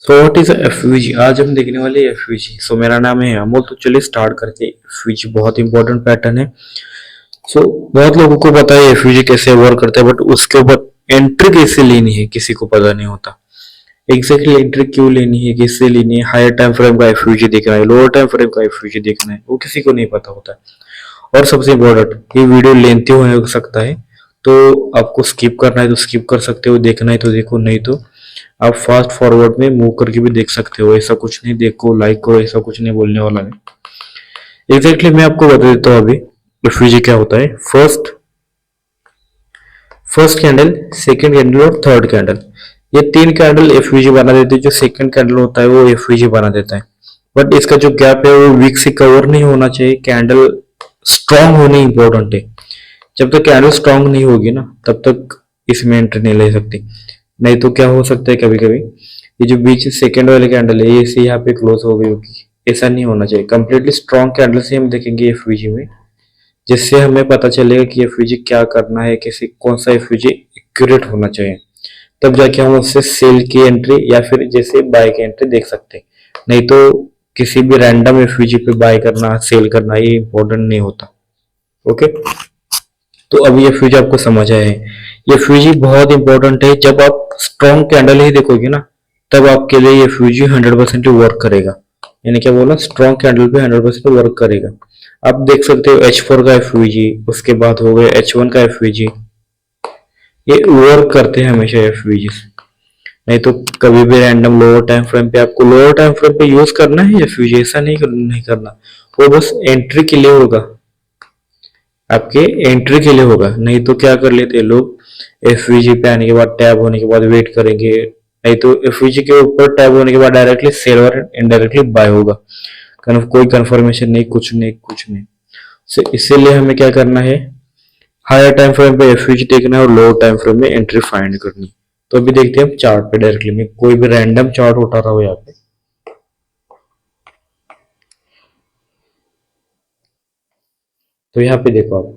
So what is FVG. आज हम देखने वाले एफवीजी। सो मेरा नाम है अमोल। तो चलिए स्टार्ट करते हैं। एफवीजी बहुत इंपॉर्टेंट पैटर्न है। सो बहुत लोगों को पता है एफवीजी कैसे वर्क करता है, बट उसके ऊपर एंट्री कैसे लेनी है किसी को पता नहीं होता। एग्जैक्टली एंट्री क्यों लेनी है, किससे लेनी है, हायर टाइम फ्रेम का एफवीजी देखना है, लोअर टाइम फ्रेम का एफवीजी देखना है, वो किसी को नहीं पता होता है। और सबसे इम्पोर्टेंट, ये वीडियो लेंथी हो सकता है, तो आपको स्किप करना है तो स्किप कर सकते हो, देखना है तो देखो, नहीं तो आप फास्ट फॉरवर्ड में मूव करके भी देख सकते हो। ऐसा कुछ नहीं, देखो लाइक करो, ऐसा कुछ नहीं बोलने वाला है। एग्जैक्टली मैं आपको बता देता हूँ अभी एफवीजी क्या होता है। फर्स्ट कैंडल, सेकंड कैंडल और थर्ड कैंडल, ये तीन कैंडल एफवीजी बना देते हैं। जो सेकंड कैंडल होता है वो एफवीजी बना देता है, बट इसका जो गैप है वो वीक से कवर नहीं होना चाहिए। कैंडल स्ट्रांग होनी इंपॉर्टेंट है। जब तक कैंडल स्ट्रांग नहीं होगी ना, तब तक इसमें एंट्री नहीं ले सकती। नहीं तो क्या हो सकता है, कभी कभी ये जो बीच सेकंड वाली कैंडल है, ये से यहाँ पे क्लोज हो गई होगी। ऐसा नहीं होना चाहिए। कंप्लीटली स्ट्रांग कैंडल से हम देखेंगे एफवीजी में, जिससे हमें पता चलेगा कि एफवीजी क्या करना है, किसी कौन सा एफवीजी एक्यूरेट होना चाहिए। तब जाके हम उससे सेल की एंट्री या फिर जैसे बाय की एंट्री देख सकते हैं। नहीं तो किसी भी रैंडम एफवीजी पे बाय करना, सेल करना, ये इंपॉर्टेंट नहीं होता। ओके, तो अब ये फ्यूज आपको समझ आया है। ये फ्यूज बहुत इंपॉर्टेंट है। जब आप स्ट्रॉन्ग कैंडल ही देखोगे ना, तब आपके लिए ये फ्यूज 100% वर्क करेगा। यानी क्या बोला, स्ट्रॉन्ग कैंडल पे 100% वर्क करेगा। आप देख सकते हो H4 का एफवीजी, उसके बाद हो गया H1 का एफवीजी, ये वर्क करते हैं हमेशा एफवीजी। नहीं तो कभी भी रैंडम लोअर टाइम फ्रेम पे, आपको लोअर टाइम फ्रेम पे यूज करना है एफवीजी, ऐसा नहीं करना। वो बस एंट्री के लिए होगा, आपके एंट्री के लिए होगा। नहीं तो क्या कर लेते हैं लोग, एफवीजी पे आने के बाद, टैब होने के बाद वेट करेंगे। नहीं तो एफवीजी के ऊपर टैब होने के बाद डायरेक्टली सेल और इनडायरेक्टली बाय होगा। कोई कंफर्मेशन नहीं, कुछ नहीं, कुछ नहीं। इसीलिए हमें क्या करना है, हायर टाइम फ्रेम पे एफवीजी देखना है और लोअर टाइम फ्रेम में एंट्री फाइंड करनी। तो अभी देखते हैं हम चार्ट पे डायरेक्टली। मैं कोई भी रैंडम चार्ट उठा रहा हूँ यहाँ पे। तो यहाँ पे देखो आप,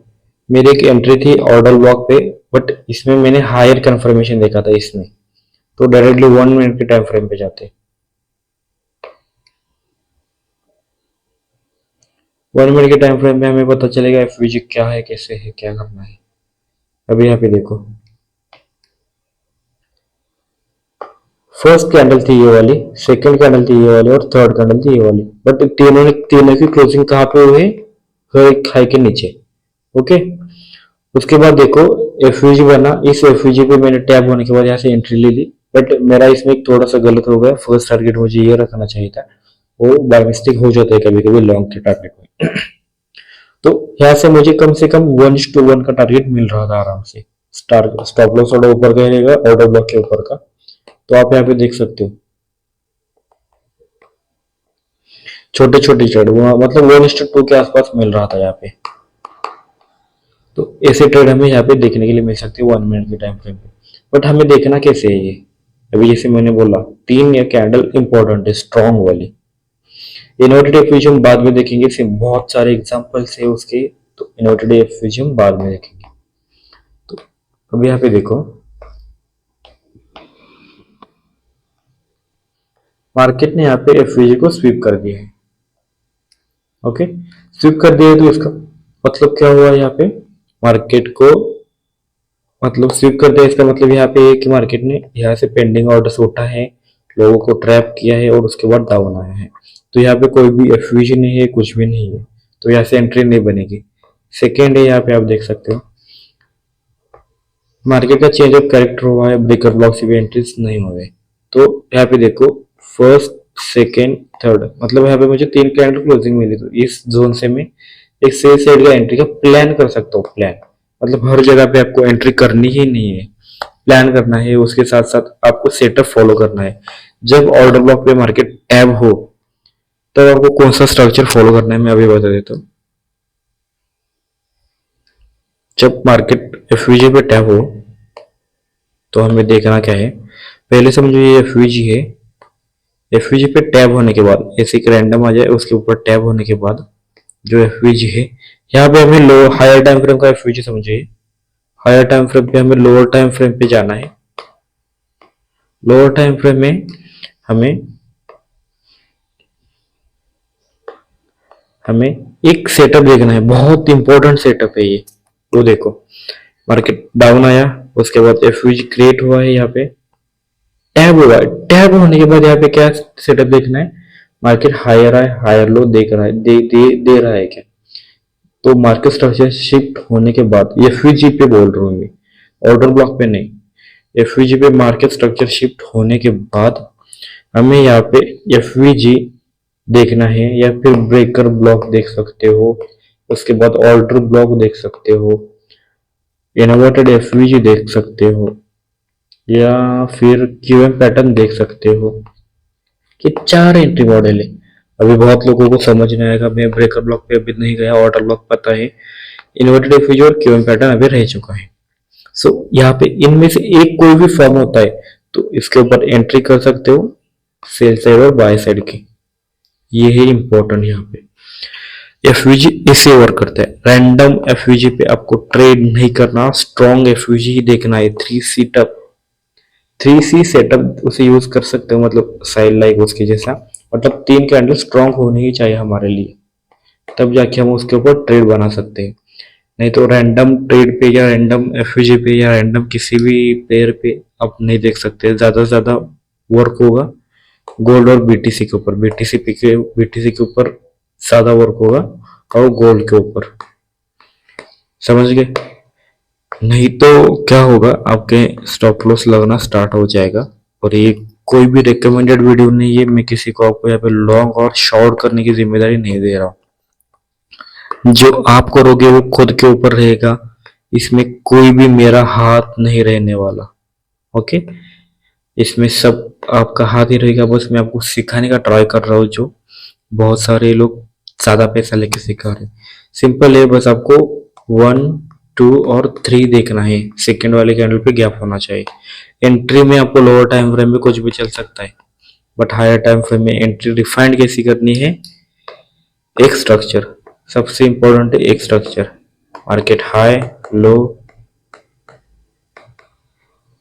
मेरी एक एंट्री थी ऑर्डर ब्लॉक पे, बट इसमें मैंने हायर कंफर्मेशन देखा था इसमें। तो डायरेक्टली 1 मिनट के टाइम फ्रेम पे जाते। 1 मिनट के टाइम फ्रेम में हमें पता चलेगा एफवीजी क्या है, कैसे है, क्या करना है। अभी यहाँ पे देखो, फर्स्ट कैंडल थी ये वाली, सेकंड कैंडल थी ये वाली और थर्ड कैंडल थी ये वाली। बट तीनों की क्लोजिंग कहाँ पे हुई है, हाई के नीचे। ओके, उसके बाद देखो एफवीजी बना। इस एफवीजी पे मैंने टैब होने के बाद यहाँ से एंट्री ले ली, बट मेरा इसमें थोड़ा सा गलत हो गया। फर्स्ट टारगेट मुझे ये रखना चाहिए था, वो बाय मिस्टेक हो जाता है कभी कभी लॉन्ग के टारगेट में। तो यहाँ से मुझे कम से कम 1:1 का टारगेट मिल रहा था आराम से। स्टॉप लॉस थोड़ा ऊपर का रहेगा ऑर्डर ब्लॉक के ऊपर का। तो आप यहाँ पे देख सकते हो छोटे छोटे ट्रेड, मतलब 1:2 के आसपास मिल रहा था यहाँ पे। तो ऐसे ट्रेड हमें यहाँ पे देखने के लिए मिल सकते हैं 1 मिनट के टाइम फ्रेम पे। बट हमें देखना कैसे है ये। अभी जैसे मैंने बोला, तीन या कैंडल इंपॉर्टेंट है स्ट्रॉन्ग वाली। इन्वर्टेड एफवीजी हम बाद में देखेंगे, बहुत सारे एग्जांपल्स है उसके। तो इन्वर्टेड एफवीजी हम बाद में देखेंगे। तो अब यहाँ पे देखो, मार्केट ने यहाँ पे एफवीजी को स्वीप कर दिया है। ओके, स्वीप कर दिया है तो इसका मतलब क्या हुआ यहाँ पे, मार्केट को मतलब स्वीप कर दिया। इसका मतलब यहाँ पे कि मार्केट ने यहाँ से पेंडिंग ऑर्डर्स उठा है, लोगों को ट्रैप किया है और उसके बाद डाउन आया है। तो यहाँ पे कोई भी एफवीजी नहीं है, कुछ भी नहीं है, तो यहाँ से एंट्री नहीं बनेगी। सेकेंड है, यहाँ पे आप देख सकते हो मार्केट का चेंज ऑफ कैरेक्टर हुआ है, ब्रेकर ब्लॉक से भी एंट्रीज नहीं हुए। तो यहाँ पे देखो, फर्स्ट, सेकेंड, थर्ड, मतलब यहाँ पे मुझे तीन कैंडल क्लोजिंग मिली। तो इस जोन से मैं एक सेल साइड का एंट्री का प्लान कर सकता हूँ। प्लान मतलब हर जगह पे आपको एंट्री करनी ही नहीं है, प्लान करना है। उसके साथ साथ आपको सेटअप फॉलो करना है। जब ऑर्डर ब्लॉक पे मार्केट टैब हो, तब आपको कौन सा स्ट्रक्चर फॉलो करना है मैं अभी बता देता हूँ। जब मार्केट एफवीजी पे टैब हो, तो हमें देखना क्या है, पहले समझो ये एफवीजी है। एफवीजी पे टैब होने के बाद ऐसे एक रैंडम आ जाए, उसके ऊपर टैब होने के बाद जो एफवीजी है, यहाँ पे हमें लो हायर टाइम फ्रेम का एफवीजी समझिए। हायर टाइम फ्रेम पे हमें लोअर टाइम फ्रेम पे जाना है। लोअर टाइम फ्रेम में हमें हमें एक सेटअप देखना है, बहुत इंपॉर्टेंट सेटअप है ये। तो देखो मार्केट डाउन आया, उसके बाद एफयूजी क्रिएट हुआ है, यहाँ पे टैब हुआ है, टैब होने के बाद यहाँ पे क्या सेटअप देखना है, मार्केट हायर है हायर लो देख रहा है, दे रहा है क्या। तो मार्केट स्ट्रक्चर शिफ्ट होने के बाद एफयूजी पे बोल रहा हूँ मैं, ऑर्डर ब्लॉक पे नहीं, एफयूजी पे मार्केट स्ट्रक्चर शिफ्ट होने के बाद हमें यहाँ पे एफयूजी देखना है, या फिर ब्रेकर ब्लॉक देख सकते हो, उसके बाद ऑर्डर ब्लॉक देख सकते हो, इन्वर्टेड एफयूजी देख सकते हो, या फिर क्यूएम पैटर्न देख सकते हो। कि 4 एंट्री मॉडल है। अभी बहुत लोगों को समझ नहीं आएगा, मैं ब्रेकर ब्लॉक पे अभी नहीं गया, ऑर्डर ब्लॉक पता है, इन्वर्टेड एफयूजी और क्यूएम पैटर्न अभी रह चुका है। सो यहाँ पे इनमें से एक कोई भी फॉर्म होता है तो इसके ऊपर एंट्री कर सकते हो, सेल साइड और बाय साइड की। ये है इंपॉर्टेंट यहाँ पे। एफयूजी इसे वर्क करता है, रैंडम एफयूजी पे आपको ट्रेड नहीं करना, स्ट्रॉन्ग एफयूजी ही देखना है। 3C सेटअप उसे यूज कर सकते हो, मतलब साइड लाइक उसके जैसा, मतलब 3 कैंडल स्ट्रॉन्ग होने ही चाहिए हमारे लिए, तब जाके हम उसके ऊपर ट्रेड बना सकते हैं। नहीं तो रैंडम ट्रेड पे या रैंडम एफयूजी पे या रैंडम किसी भी पेयर पे आप नहीं देख सकते। ज्यादा से ज्यादा वर्क होगा गोल्ड और बीटीसी के ऊपर, बीटीसी के ऊपर ज्यादा वर्क होगा और गोल्ड के ऊपर, समझ गए। नहीं तो क्या होगा, आपके स्टॉप लॉस लगना स्टार्ट हो जाएगा। और ये कोई भी रिकमेंडेड वीडियो नहीं है, मैं किसी को आपको यहाँ पे लॉन्ग और शॉर्ट करने की जिम्मेदारी नहीं दे रहा हूँ। जो आप करोगे वो खुद के ऊपर रहेगा, इसमें कोई भी मेरा हाथ नहीं रहने वाला। ओके, इसमें सब आपका हाथ ही रहेगा, बस मैं आपको सिखाने का ट्राई कर रहा हूँ। जो बहुत सारे लोग ज्यादा पैसा लेके सिखा रहे हैं, सिंपल है, बस आपको 1, 2 और 3 देखना है। सेकेंड वाले कैंडल पे गैप होना चाहिए। एंट्री में आपको लोअर टाइम फ्रेम में कुछ भी चल सकता है, बट हायर टाइम फ्रेम में एंट्री डिफाइंड कैसी करनी है, एक स्ट्रक्चर सबसे इंपॉर्टेंट है। एक structure, market high low,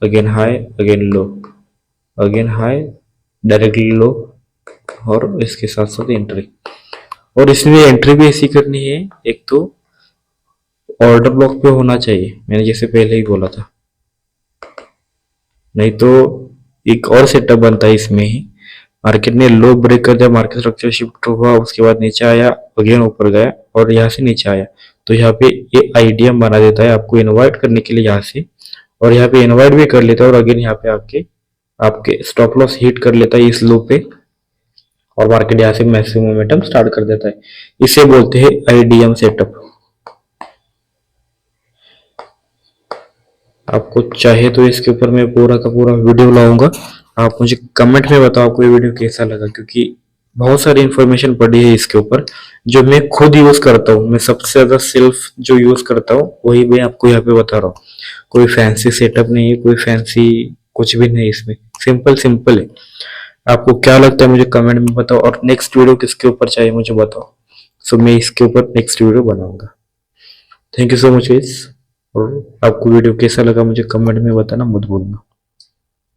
again high again low, again high directly low, और इसके साथ साथ एंट्री। और इसमें एंट्री भी ऐसी करनी है, एक तो ऑर्डर ब्लॉक पे होना चाहिए, मैंने जैसे पहले ही बोला था। नहीं तो एक और सेटअप बनता है इसमें ही, मार्केट ने लो ब्रेक कर दिया, मार्केट स्ट्रक्चर शिफ्ट हुआ, उसके बाद नीचे आया, अगेन ऊपर गया और यहाँ से नीचे आया, तो यहाँ पे ये आइडिया बना देता है आपको इनवाइट करने के लिए यहाँ से, और यहाँ पे इनवाइट भी कर लेता है, और अगेन यहाँ पे आके आपके स्टॉप लॉस हिट कर लेता है इस लो पे, और मार्केट यहाँ से मैक्सिमम मोमेंटम स्टार्ट कर देता है। इसे बोलते हैं आईडीएम सेटअप। आपको चाहे तो इसके ऊपर मैं पूरा का पूरा वीडियो लाऊंगा, आप मुझे कमेंट में बताओ आपको ये वीडियो कैसा लगा, क्योंकि बहुत सारी इंफॉर्मेशन पड़ी है इसके ऊपर जो मैं खुद यूज करता हूँ। मैं सबसे ज्यादा सेल्फ जो यूज करता हूँ वही मैं आपको यहाँ पे बता रहा हूँ। कोई फैंसी सेटअप नहीं है, कोई फैंसी कुछ भी नहीं, इसमें सिंपल सिंपल है। आपको क्या लगता है मुझे कमेंट में बताओ, और नेक्स्ट वीडियो किसके ऊपर चाहिए मुझे बताओ, सो मैं इसके ऊपर नेक्स्ट वीडियो बनाऊंगा। Thank you so much guys, और आपको वीडियो कैसा लगा मुझे कमेंट में बताना मत भूलना।